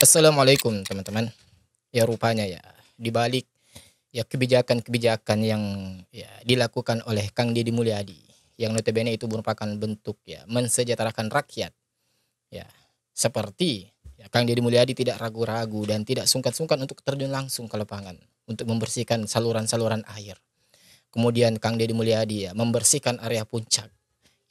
Assalamualaikum teman-teman. Ya rupanya ya di balik ya kebijakan-kebijakan yang ya dilakukan oleh Kang Deddy Mulyadi yang notabene itu merupakan bentuk ya mensejahterakan rakyat. Ya, seperti ya, Kang Deddy Mulyadi tidak ragu-ragu dan tidak sungkan-sungkan untuk terjun langsung ke lapangan untuk membersihkan saluran-saluran air. Kemudian Kang Deddy Mulyadi ya membersihkan area puncak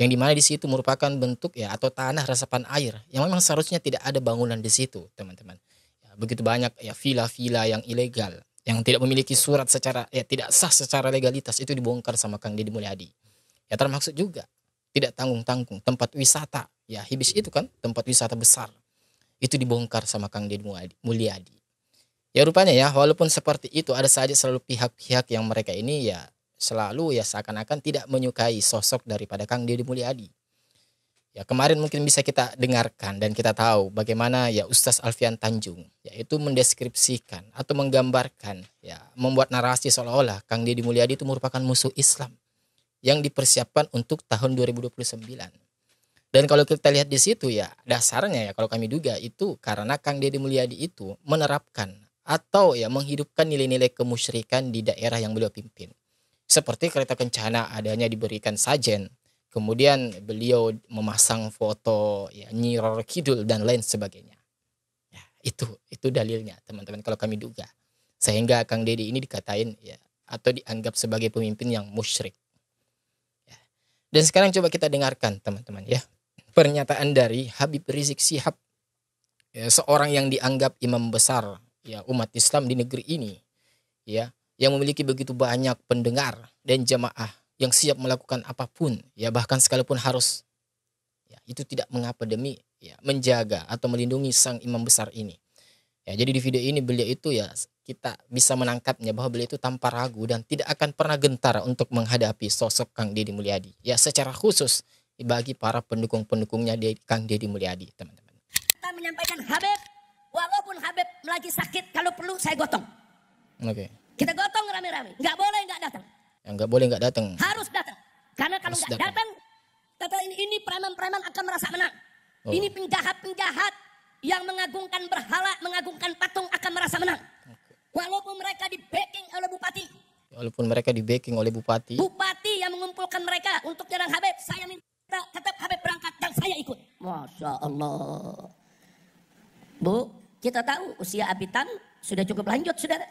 yang dimana di situ merupakan bentuk ya atau tanah resapan air yang memang seharusnya tidak ada bangunan di situ, teman-teman. Ya, begitu banyak ya villa-villa yang ilegal yang tidak memiliki surat secara ya tidak sah secara legalitas itu dibongkar sama Kang Deddy Mulyadi. Ya termasuk juga tidak tanggung-tanggung tempat wisata ya Hibis itu kan tempat wisata besar itu dibongkar sama Kang Deddy Mulyadi. Ya rupanya ya walaupun seperti itu ada saja selalu pihak-pihak yang mereka ini ya selalu ya seakan-akan tidak menyukai sosok daripada Kang Deddy Mulyadi. Ya kemarin mungkin bisa kita dengarkan dan kita tahu bagaimana ya Ustaz Alfian Tanjung yaitu mendeskripsikan atau menggambarkan ya membuat narasi seolah-olah Kang Deddy Mulyadi itu merupakan musuh Islam yang dipersiapkan untuk tahun 2029. Dan kalau kita lihat di situ ya dasarnya ya kalau kami duga itu karena Kang Deddy Mulyadi itu menerapkan atau ya menghidupkan nilai-nilai kemusyrikan di daerah yang beliau pimpin. Seperti kereta kencana adanya diberikan sajen, kemudian beliau memasang foto ya Nyi Roro Kidul dan lain sebagainya. Ya, itu dalilnya teman-teman kalau kami duga. Sehingga Kang Deddy ini dikatain ya atau dianggap sebagai pemimpin yang musyrik. Ya. Dan sekarang coba kita dengarkan teman-teman ya. Pernyataan dari Habib Rizik Syihab ya, seorang yang dianggap imam besar ya umat Islam di negeri ini ya yang memiliki begitu banyak pendengar dan jamaah yang siap melakukan apapun ya bahkan sekalipun harus ya itu tidak mengapa demi ya menjaga atau melindungi sang imam besar ini. Ya jadi di video ini beliau itu ya kita bisa menangkapnya bahwa beliau itu tanpa ragu dan tidak akan pernah gentar untuk menghadapi sosok Kang Deddy Mulyadi. Ya secara khusus bagi para pendukung-pendukungnya di Kang Deddy Mulyadi, teman-teman. Kita menyampaikan Habib, walaupun Habib lagi sakit, kalau perlu saya gotong. Oke. Kita gotong rame-rame, nggak boleh nggak datang. Yang nggak boleh nggak datang. Harus datang, karena kalau nggak datang, kata ini preman-preman akan merasa menang. Oh. Ini penjahat-penjahat yang mengagungkan berhala, mengagungkan patung akan merasa menang. Walaupun mereka di backing oleh bupati. Walaupun mereka di backing oleh bupati. Bupati yang mengumpulkan mereka untuk nyerang Habib, saya minta tetap Habib berangkat dan saya ikut. Masya Allah. Bu, kita tahu usia Abitan sudah cukup lanjut, saudara.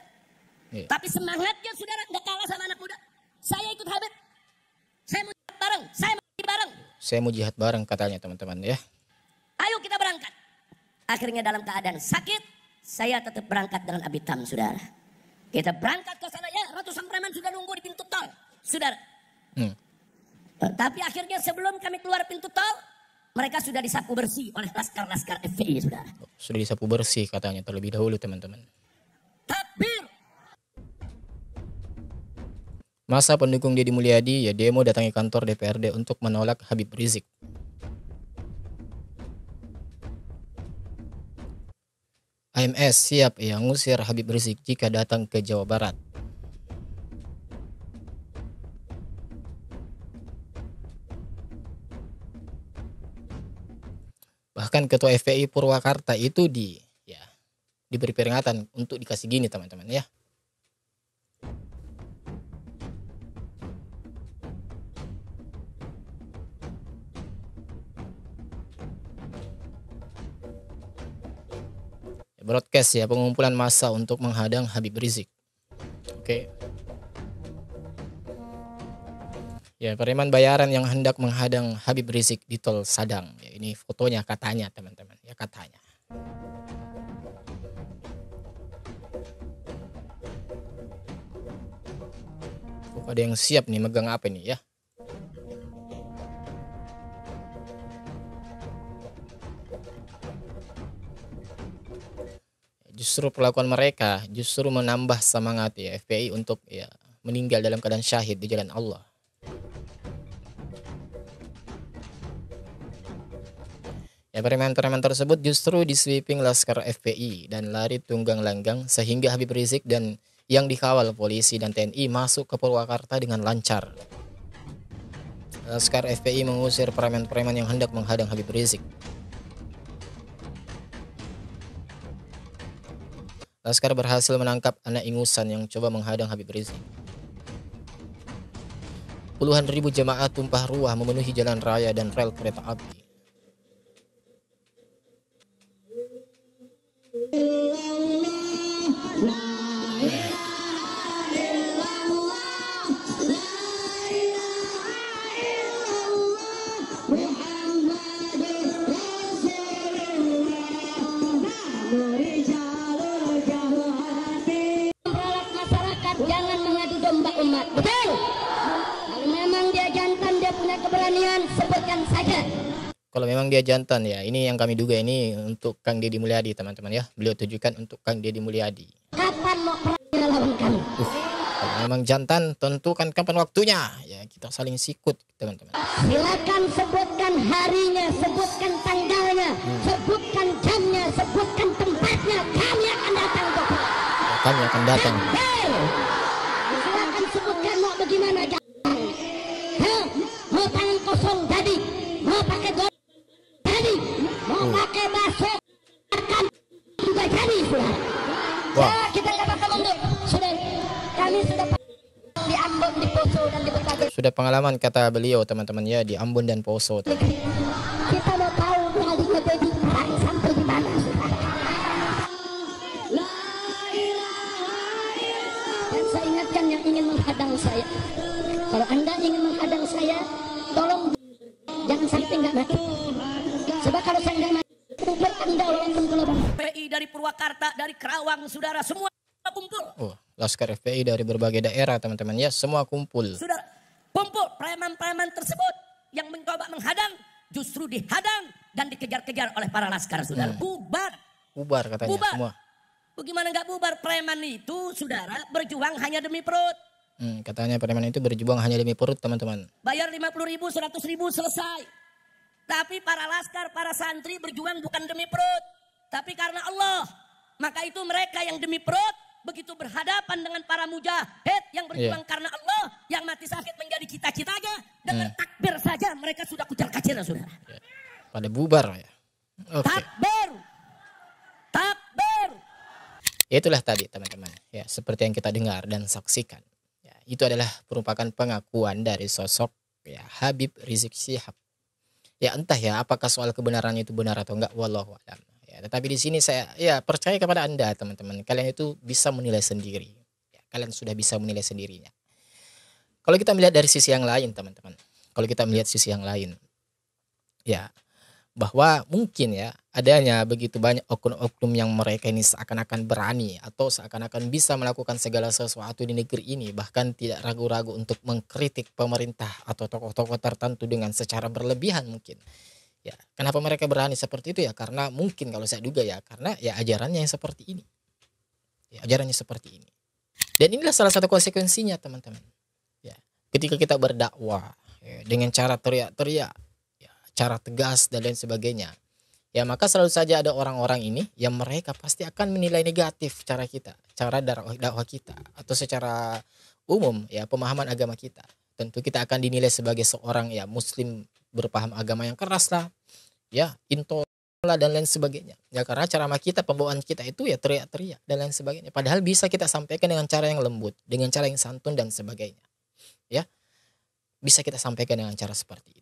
Iya. Tapi semangatnya saudara nggak kalah sama anak muda. Saya ikut Habib. Saya mau jihad bareng. Saya mau jihad bareng. Saya mau jihad bareng katanya teman-teman ya. Ayo kita berangkat. Akhirnya dalam keadaan sakit, saya tetap berangkat dengan Abitam, saudara. Kita berangkat ke sana ya, ratusan preman sudah nunggu di pintu tol, saudara. Tapi akhirnya sebelum kami keluar pintu tol, mereka sudah disapu bersih oleh laskar-laskar FPI, saudara. Sudah disapu bersih katanya terlebih dahulu teman-teman. Takbir. Masa pendukung Deddy Mulyadi ya demo datangi kantor DPRD untuk menolak Habib Rizik. AMS siap ya ngusir Habib Rizik jika datang ke Jawa Barat. Bahkan Ketua FPI Purwakarta itu diberi peringatan untuk dikasih gini teman-teman ya. Broadcast ya pengumpulan massa untuk menghadang Habib Rizik. Oke. Ya preman bayaran yang hendak menghadang Habib Rizik di tol Sadang. Ya, ini fotonya katanya teman-teman. Ya katanya. Oh, ada yang siap nih megang apa nih ya? Justru perlakuan mereka justru menambah semangat ya FPI untuk ya meninggal dalam keadaan syahid di jalan Allah. Ya preman-preman tersebut justru disweeping laskar FPI dan lari tunggang langgang sehingga Habib Rizik dan yang dikawal polisi dan TNI masuk ke Purwakarta dengan lancar. Laskar FPI mengusir preman-preman yang hendak menghadang Habib Rizik. Laskar berhasil menangkap anak ingusan yang coba menghadang Habib Rizik. Puluhan ribu jemaah tumpah ruah memenuhi jalan raya dan rel kereta api. Masyarakat jangan mengadu domba umat. Betul? Kalau memang dia jantan, dia punya keberanian, sebutkan saja. Kalau memang dia jantan ya, ini yang kami duga ini untuk Kang Deddy Mulyadi teman-teman ya. Beliau tujukan untuk Kang Deddy Mulyadi. Kapan mau perang lawan kami? Kalau memang jantan, tentukan kapan waktunya. Ya kita saling sikut teman-teman. Silakan sebutkan harinya, sebutkan tanggalnya, sebutkan jamnya, sebutkan tempatnya. Kami akan datang untuk perang. Ya, kami akan datang. Silakan sebutkan mau bagaimana jangan. Mau tangan kosong jadi, mau pakai gol jadi, mau pakai baso akan juga jadi sudah. Wah. Ya, kita nggak bakal mundur. Sudah, kami sudah di Ambon, di Poso dan di berbagai Sudah pengalaman kata beliau teman-teman ya di Ambon dan Poso. negeri. Kita mau tahu harinya jadi perang sampai di mana sudah. Dan saya ingatkan yang ingin menghadang saya. Kalau Anda ingin menghadang saya, tolong jangan sampai nggak mati. Sebab kalau saya nggak mati, kumpul Anda walaupun ke lubang. PI dari Purwakarta, dari Kerawang, saudara semua kumpul. Oh, Laskar FPI dari berbagai daerah teman-teman ya, semua kumpul. Saudara, kumpul preman-preman tersebut yang mencoba menghadang, justru dihadang dan dikejar-kejar oleh para laskar, saudara. Bubar. Bubar katanya Bubar. semua. Bagaimana nggak bubar? Preman itu, saudara, berjuang hanya demi perut. Katanya preman itu berjuang hanya demi perut teman-teman. Bayar 50.000, 100.000 selesai. Tapi para laskar, para santri berjuang bukan demi perut, tapi karena Allah. Maka itu mereka yang demi perut begitu berhadapan dengan para mujahid yang berjuang karena Allah, yang mati sakit menjadi cita-citanya, dengan takbir saja mereka sudah kucar-kacir, saudara. Pada bubar ya. Oke. Takbir. Takbir. Itulah tadi teman-teman. Ya, seperti yang kita dengar dan saksikan. Ya, itu adalah merupakan pengakuan dari sosok ya Habib Rizik Syihab. Ya entah ya apakah soal kebenarannya itu benar atau enggak, wallahu a'lam. Ya, tetapi di sini saya ya percaya kepada Anda teman-teman. Kalian itu bisa menilai sendiri. Ya, kalian sudah bisa menilai sendirinya. Kalau kita melihat dari sisi yang lain teman-teman. Kalau kita melihat sisi yang lain. Ya, bahwa mungkin ya adanya begitu banyak oknum-oknum yang mereka ini seakan-akan berani atau seakan-akan bisa melakukan segala sesuatu di negeri ini, bahkan tidak ragu-ragu untuk mengkritik pemerintah atau tokoh-tokoh tertentu dengan secara berlebihan mungkin. Ya, kenapa mereka berani seperti itu ya? Karena mungkin kalau saya duga ya, karena ya ajarannya yang seperti ini. Ya, ajarannya seperti ini. Dan inilah salah satu konsekuensinya teman-teman. Ya, ketika kita berdakwah ya, dengan cara teriak-teriak, cara tegas dan lain sebagainya, ya maka selalu saja ada orang-orang ini yang mereka pasti akan menilai negatif cara kita, cara dakwah kita, atau secara umum ya pemahaman agama kita. Tentu kita akan dinilai sebagai seorang ya muslim berpaham agama yang keras lah, ya intoleran dan lain sebagainya. Ya karena cara kita, pembawaan kita itu ya teriak-teriak dan lain sebagainya. Padahal bisa kita sampaikan dengan cara yang lembut, dengan cara yang santun dan sebagainya. Ya, bisa kita sampaikan dengan cara seperti itu.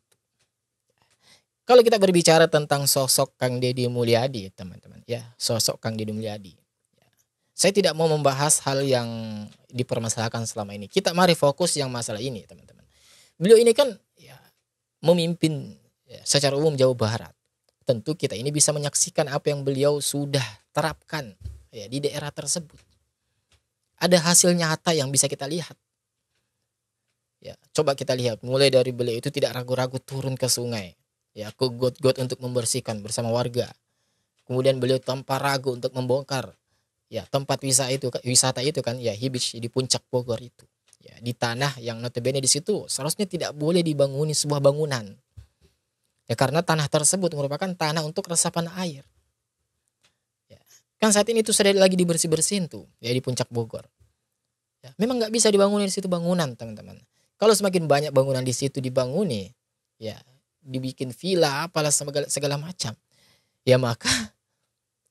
Kalau kita berbicara tentang sosok Kang Deddy Mulyadi, teman-teman, ya sosok Kang Deddy Mulyadi, ya, saya tidak mau membahas hal yang dipermasalahkan selama ini. Kita mari fokus yang masalah ini, teman-teman. Beliau ini kan ya, memimpin ya, secara umum Jawa Barat. Tentu kita ini bisa menyaksikan apa yang beliau sudah terapkan ya, di daerah tersebut. Ada hasil nyata yang bisa kita lihat. Ya, coba kita lihat, mulai dari beliau itu tidak ragu-ragu turun ke sungai. Ya, ke got-got untuk membersihkan bersama warga. Kemudian beliau tanpa ragu untuk membongkar ya tempat wisata itu kan ya Hibis di puncak Bogor itu. Ya, di tanah yang notabene di situ seharusnya tidak boleh dibanguni sebuah bangunan. Ya karena tanah tersebut merupakan tanah untuk resapan air. Ya, kan saat ini itu sudah lagi dibersih-bersihin tuh ya di puncak Bogor. Ya, memang nggak bisa dibangunin di situ bangunan, teman-teman. Kalau semakin banyak bangunan di situ dibanguni, ya dibikin villa apalah segala macam, ya maka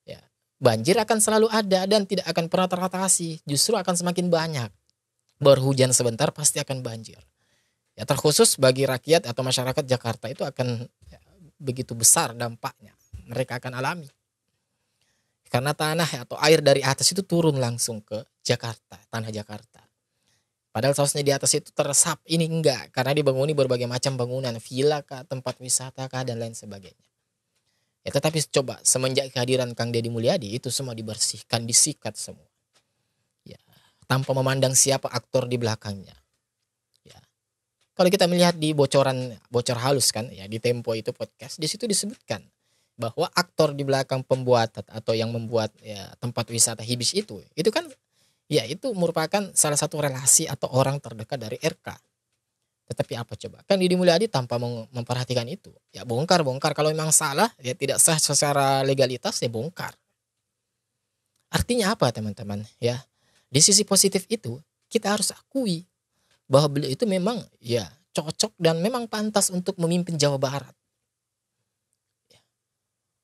ya banjir akan selalu ada dan tidak akan pernah teratasi. Justru akan semakin banyak. Berhujan sebentar pasti akan banjir. Ya, terkhusus bagi rakyat atau masyarakat Jakarta itu akan begitu besar dampaknya. Mereka akan alami. Karena tanah atau air dari atas itu turun langsung ke Jakarta, tanah Jakarta. Padahal seharusnya di atas itu teresap, ini enggak. Karena dibanguni berbagai macam bangunan, villa kah, tempat wisata kah, dan lain sebagainya. Ya, tetapi coba semenjak kehadiran Kang Deddy Mulyadi itu semua dibersihkan, disikat semua. Ya, tanpa memandang siapa aktor di belakangnya. Ya. Kalau kita melihat di bocor halus kan, ya di Tempo itu podcast, di situ disebutkan bahwa aktor di belakang pembuatan atau yang membuat ya, tempat wisata Hibis itu kan ya itu merupakan salah satu relasi atau orang terdekat dari RK. Tetapi apa coba? Kan Deddy Mulyadi tanpa memperhatikan itu. Ya bongkar. Kalau memang salah, ya tidak sah secara legalitas, ya bongkar. Artinya apa teman-teman? Ya, di sisi positif itu, kita harus akui bahwa beliau itu memang ya cocok dan memang pantas untuk memimpin Jawa Barat.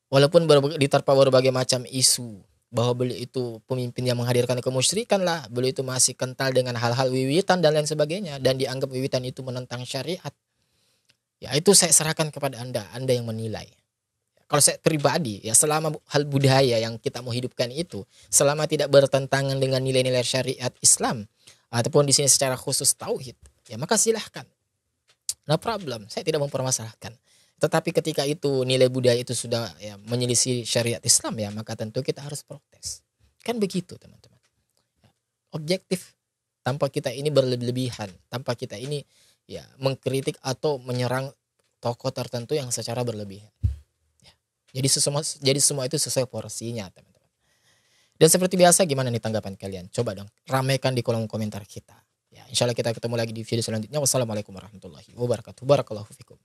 Walaupun diterpa berbagai macam isu bahwa beliau itu pemimpin yang menghadirkan kemusyrikan lah, beliau itu masih kental dengan hal-hal wiwitan dan lain sebagainya, dan dianggap wiwitan itu menentang syariat. Ya itu saya serahkan kepada Anda yang menilai. Kalau saya pribadi ya selama hal budaya yang kita mau hidupkan itu selama tidak bertentangan dengan nilai-nilai syariat Islam ataupun di sini secara khusus tauhid, ya maka silahkan. No problem, saya tidak mempermasalahkan. Tetapi ketika itu nilai budaya itu sudah ya, menyelisih syariat Islam ya maka tentu kita harus protes. Kan begitu teman-teman. Objektif tanpa kita ini berlebihan, tanpa kita ini ya mengkritik atau menyerang tokoh tertentu yang secara berlebihan. Ya. Jadi semua itu sesuai porsinya teman-teman. Dan seperti biasa gimana nih tanggapan kalian? Coba dong ramaikan di kolom komentar kita. Ya, insya Allah kita ketemu lagi di video selanjutnya. Wassalamualaikum warahmatullahi wabarakatuh. Barakallahu fikum.